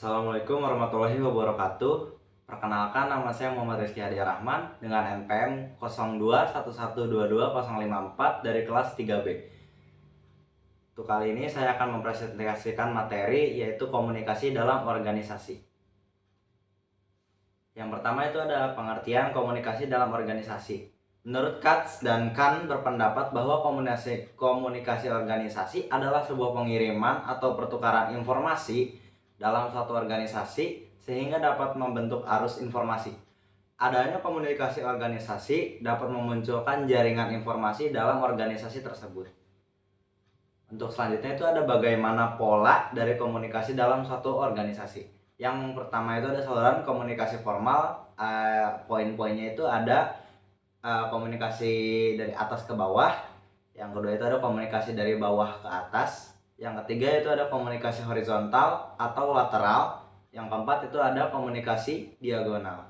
Assalamualaikum warahmatullahi wabarakatuh. Perkenalkan, nama saya Muhammad Rizky Hadiah Rahman dengan NPM 0211220054 dari kelas 3B. Untuk kali ini saya akan mempresentasikan materi yaitu komunikasi dalam organisasi. Yang pertama itu ada pengertian komunikasi dalam organisasi. Menurut Katz dan Kahn berpendapat bahwa komunikasi organisasi adalah sebuah pengiriman atau pertukaran informasi dalam suatu organisasi sehingga dapat membentuk arus informasi. Adanya komunikasi organisasi dapat memunculkan jaringan informasi dalam organisasi tersebut. Untuk selanjutnya itu ada bagaimana pola dari komunikasi dalam suatu organisasi. Yang pertama itu ada saluran komunikasi formal. Poin-poinnya itu ada komunikasi dari atas ke bawah. Yang kedua itu ada komunikasi dari bawah ke atas. Yang ketiga itu ada komunikasi horizontal atau lateral. Yang keempat itu ada komunikasi diagonal.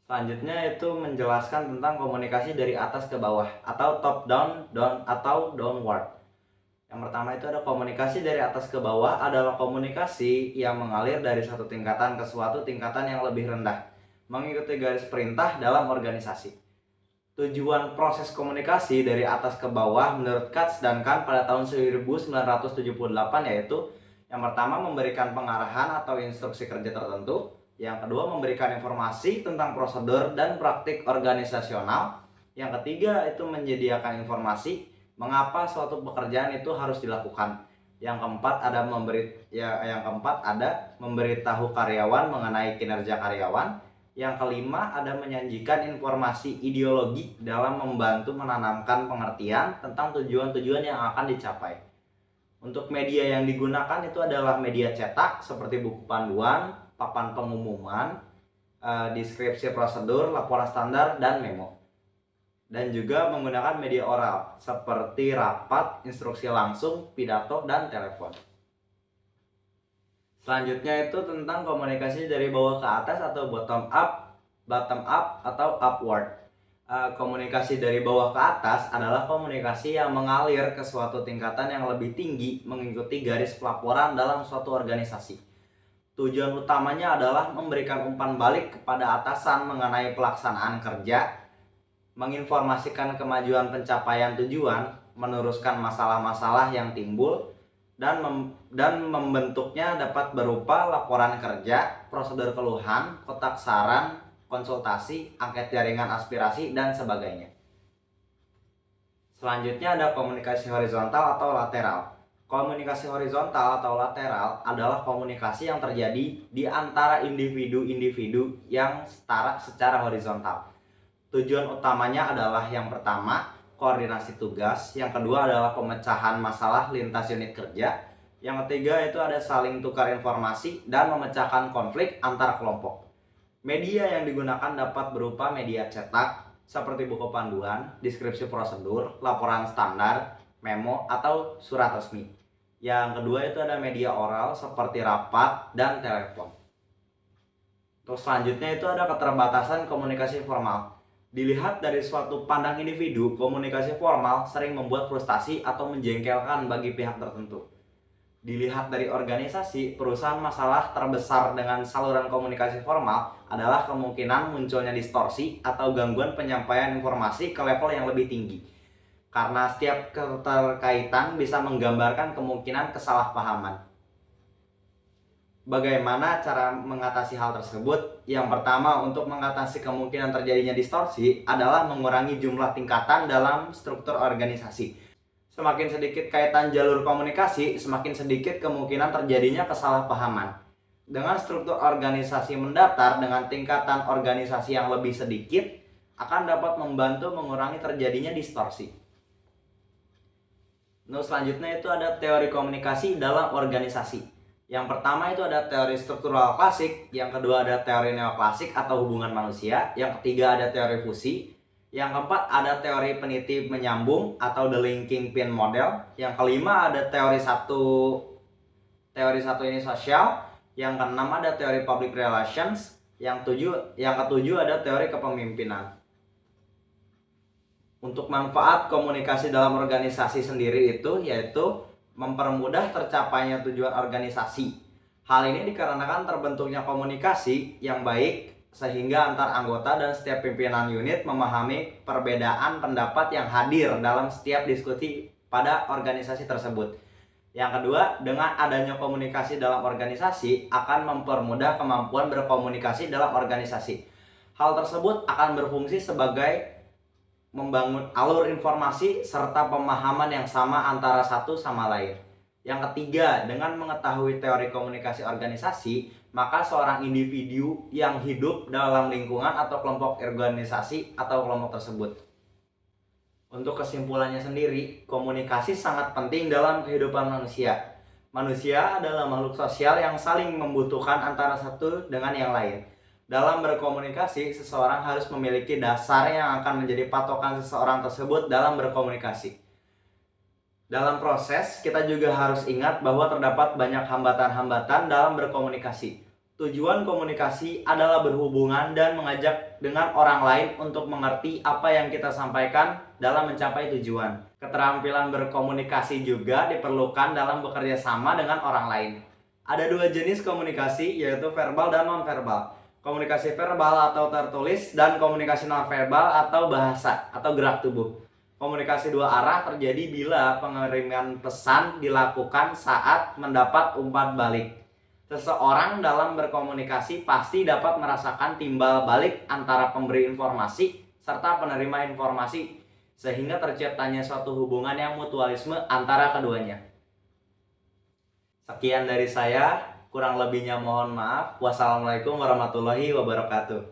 Selanjutnya itu menjelaskan tentang komunikasi dari atas ke bawah atau top down, atau downward. Yang pertama itu ada komunikasi dari atas ke bawah adalah komunikasi yang mengalir dari satu tingkatan ke suatu tingkatan yang lebih rendah, mengikuti garis perintah dalam organisasi. Tujuan proses komunikasi dari atas ke bawah menurut Katz dan Kahn pada tahun 1978 yaitu yang pertama memberikan pengarahan atau instruksi kerja tertentu, yang kedua memberikan informasi tentang prosedur dan praktik organisasional, yang ketiga itu menyediakan informasi mengapa suatu pekerjaan itu harus dilakukan, yang keempat ada memberitahu karyawan mengenai kinerja karyawan, yang kelima ada menyajikan informasi ideologi dalam membantu menanamkan pengertian tentang tujuan-tujuan yang akan dicapai. Untuk media yang digunakan itu adalah media cetak seperti buku panduan, papan pengumuman, deskripsi prosedur, laporan standar, dan memo. Dan juga menggunakan media oral seperti rapat, instruksi langsung, pidato, dan telepon. Selanjutnya itu tentang komunikasi dari bawah ke atas atau bottom up atau upward. Komunikasi dari bawah ke atas adalah komunikasi yang mengalir ke suatu tingkatan yang lebih tinggi mengikuti garis pelaporan dalam suatu organisasi. Tujuan utamanya adalah memberikan umpan balik kepada atasan mengenai pelaksanaan kerja, menginformasikan kemajuan pencapaian tujuan, meneruskan masalah-masalah yang timbul, dan membentuknya dapat berupa laporan kerja, prosedur keluhan, kotak saran, konsultasi, angket jaringan aspirasi, dan sebagainya. Selanjutnya ada komunikasi horizontal atau lateral. Komunikasi horizontal atau lateral adalah komunikasi yang terjadi di antara individu-individu yang setara secara horizontal. Tujuan utamanya adalah yang pertama, koordinasi tugas, yang kedua adalah pemecahan masalah lintas unit kerja, yang ketiga itu ada saling tukar informasi dan memecahkan konflik antar kelompok. Media yang digunakan dapat berupa media cetak seperti buku panduan, deskripsi prosedur, laporan standar, memo, atau surat resmi. Yang kedua itu ada media oral seperti rapat dan telepon. Terus selanjutnya itu ada keterbatasan komunikasi formal. Dilihat dari suatu pandang individu, komunikasi formal sering membuat frustasi atau menjengkelkan bagi pihak tertentu. Dilihat dari organisasi, perusahaan masalah terbesar dengan saluran komunikasi formal adalah kemungkinan munculnya distorsi atau gangguan penyampaian informasi ke level yang lebih tinggi. Karena setiap keterkaitan bisa menggambarkan kemungkinan kesalahpahaman. Bagaimana cara mengatasi hal tersebut? Yang pertama, untuk mengatasi kemungkinan terjadinya distorsi adalah mengurangi jumlah tingkatan dalam struktur organisasi. Semakin sedikit kaitan jalur komunikasi, semakin sedikit kemungkinan terjadinya kesalahpahaman. Dengan struktur organisasi mendatar dengan tingkatan organisasi yang lebih sedikit, akan dapat membantu mengurangi terjadinya distorsi. Selanjutnya itu ada teori komunikasi dalam organisasi. Yang pertama itu ada teori struktural klasik, yang kedua ada teori neoklasik atau hubungan manusia, yang ketiga ada teori fusi, yang keempat ada teori peniti menyambung atau the linking pin model, yang kelima ada teori satu ini sosial, yang keenam ada teori public relations, yang ketujuh ada teori kepemimpinan. Untuk manfaat komunikasi dalam organisasi sendiri itu yaitu mempermudah tercapainya tujuan organisasi. Hal ini dikarenakan terbentuknya komunikasi yang baik sehingga antar anggota dan setiap pimpinan unit memahami perbedaan pendapat yang hadir dalam setiap diskusi pada organisasi tersebut. Yang kedua, dengan adanya komunikasi dalam organisasi akan mempermudah kemampuan berkomunikasi dalam organisasi. Hal tersebut akan berfungsi sebagai membangun alur informasi serta pemahaman yang sama antara satu sama lain. Yang ketiga, dengan mengetahui teori komunikasi organisasi, maka seorang individu yang hidup dalam lingkungan atau kelompok organisasi atau kelompok tersebut. Untuk kesimpulannya sendiri, komunikasi sangat penting dalam kehidupan manusia. Manusia adalah makhluk sosial yang saling membutuhkan antara satu dengan yang lain. Dalam berkomunikasi, seseorang harus memiliki dasar yang akan menjadi patokan seseorang tersebut dalam berkomunikasi. Dalam proses, kita juga harus ingat bahwa terdapat banyak hambatan-hambatan dalam berkomunikasi. Tujuan komunikasi adalah berhubungan dan mengajak dengan orang lain untuk mengerti apa yang kita sampaikan dalam mencapai tujuan. Keterampilan berkomunikasi juga diperlukan dalam bekerja sama dengan orang lain. Ada dua jenis komunikasi, yaitu verbal dan non-verbal. Komunikasi verbal atau tertulis dan komunikasi non-verbal atau bahasa atau gerak tubuh. Komunikasi dua arah terjadi bila pengiriman pesan dilakukan saat mendapat umpan balik. Seseorang dalam berkomunikasi pasti dapat merasakan timbal balik antara pemberi informasi serta penerima informasi, sehingga terciptanya suatu hubungan yang mutualisme antara keduanya. Sekian dari saya, kurang lebihnya mohon maaf. Wassalamualaikum warahmatullahi wabarakatuh.